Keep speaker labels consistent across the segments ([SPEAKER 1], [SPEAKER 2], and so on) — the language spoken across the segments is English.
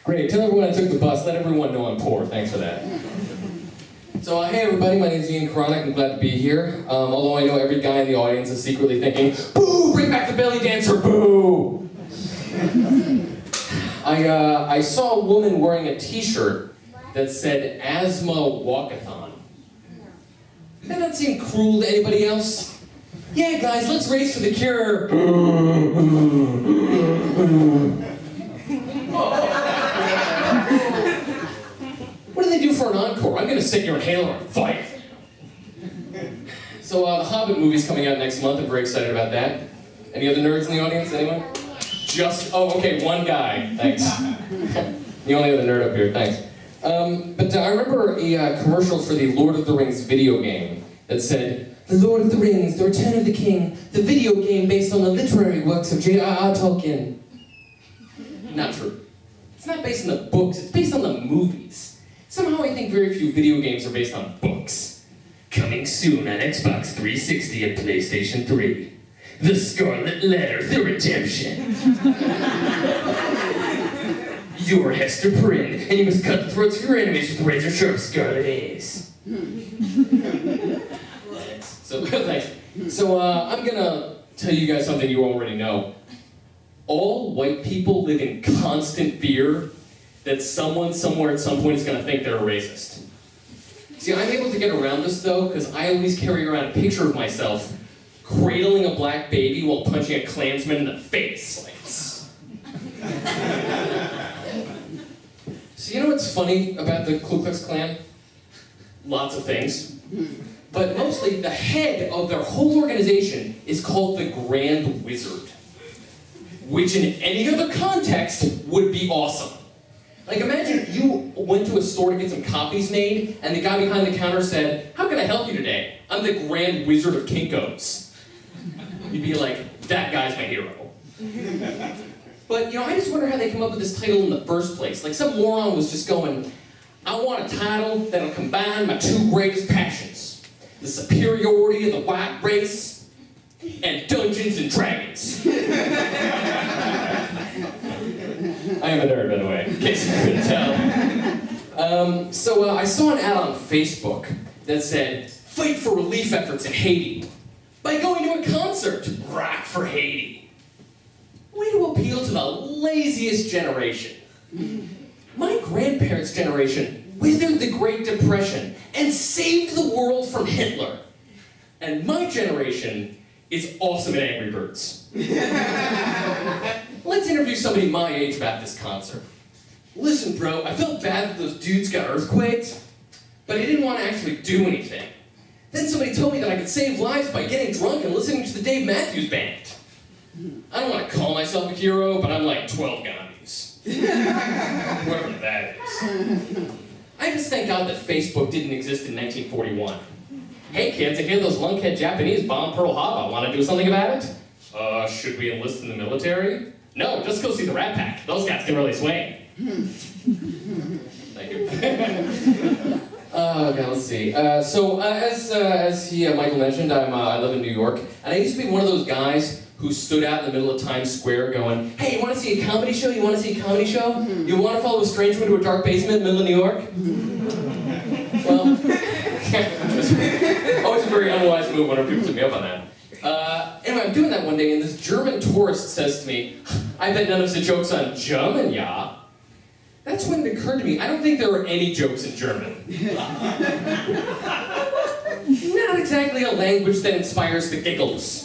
[SPEAKER 1] Great, tell everyone I took the bus, let everyone know I'm poor, thanks for that. So, hey everybody, my name is Adrienne Koranek, I'm glad to be here. Although I know every guy in the audience is secretly thinking, boo, bring back the belly dancer, boo! I saw a woman wearing a t-shirt that said, asthma walkathon. Doesn't that seem cruel to anybody else? Yeah guys, let's race for the cure. What do they do for an encore? I'm gonna sit in your inhaler and fight. So the Hobbit movie's coming out next month. I'm very excited about that. Any other nerds in the audience? Anyone? Okay, one guy. Thanks. The only other nerd up here. Thanks. But I remember a commercial for the Lord of the Rings video game that said, "The Lord of the Rings, The Return of the King, the video game based on the literary works of J.R.R. Tolkien." Not true. It's not based on the books, it's based on the movies. Somehow I think very few video games are based on books. Coming soon on Xbox 360 and PlayStation 3. The Scarlet Letter, The Redemption. You're Hester Prynne, and you must cut the throats of your enemies with razor-sharp scarlet A's. Thanks. So I'm gonna tell you guys something you already know. All white people live in constant fear that someone somewhere at some point is going to think they're a racist. See, I'm able to get around this though, because I always carry around a picture of myself cradling a black baby while punching a Klansman in the face. So you know what's funny about the Ku Klux Klan? Lots of things. But mostly the head of their whole organization is called the Grand Wizard. Which in any other context would be awesome. Like imagine you went to a store to get some copies made and the guy behind the counter said, "How can I help you today? I'm the Grand Wizard of Kinko's." You'd be like, that guy's my hero. But I just wonder how they come up with this title in the first place. Like some moron was just going, "I want a title that'll combine my two greatest passions. The superiority of the white race and Dungeons and Dragons." I am a nerd, by the way, in case you couldn't tell. So I saw an ad on Facebook that said, "Fight for relief efforts in Haiti by going to a concert. Rock for Haiti." Way to appeal to the laziest generation. My grandparents' generation withered the Great Depression and saved the world from Hitler. And my generation is awesome at Angry Birds. Let's interview somebody my age about this concert. "Listen, bro, I felt bad that those dudes got earthquakes, but I didn't want to actually do anything. Then somebody told me that I could save lives by getting drunk and listening to the Dave Matthews Band. I don't want to call myself a hero, but I'm like 12 Gandhis." Whoever that is. I just thank God that Facebook didn't exist in 1941. "Hey kids, I hear those lunkhead Japanese bombed Pearl Harbor. Want to do something about it? Should we enlist in the military? No, just go see the Rat Pack. Those guys can really swing." Thank you. Okay, let's see. As Michael mentioned, I live in New York, and I used to be one of those guys who stood out in the middle of Times Square going, "Hey, you want to see a comedy show? You want to see a comedy show? You want to follow a stranger into a dark basement in the middle of New York?" Well, always a very unwise move whenever people took me up on that. Anyway, I'm doing that one day, and this German tourist says to me, "I bet none of the jokes on German, yeah." That's when it occurred to me, I don't think there are any jokes in German. Not exactly a language that inspires the giggles.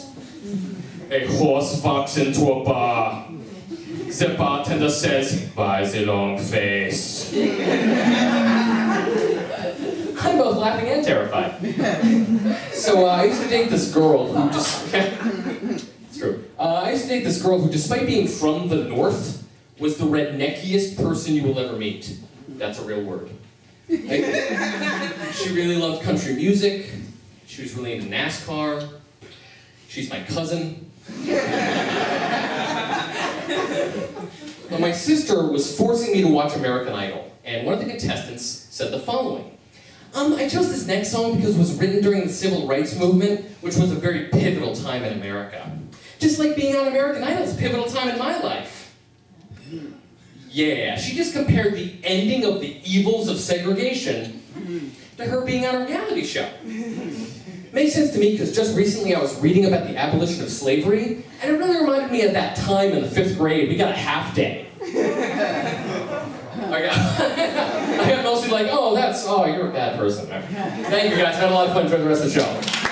[SPEAKER 1] A horse walks into a bar. The bartender says, "Why the long face?" I'm both laughing and terrified. So I used to date this girl who it's true. I used to date this girl who, despite being from the north, was the redneckiest person you will ever meet. That's a real word. She really loved country music. She was really into NASCAR. She's my cousin. Well, my sister was forcing me to watch American Idol, and one of the contestants said the following. I chose this next song because it was written during the Civil Rights Movement, which was a very pivotal time in America. Just like being on American Idol is a pivotal time in my life. Yeah, she just compared the ending of the evils of segregation to her being on a reality show. Makes sense to me because just recently I was reading about the abolition of slavery, and it really reminded me of that time in the 5th grade we got a half day. I got mostly like, oh, you're a bad person. Thank you guys, had a lot of fun. Enjoy the rest of the show.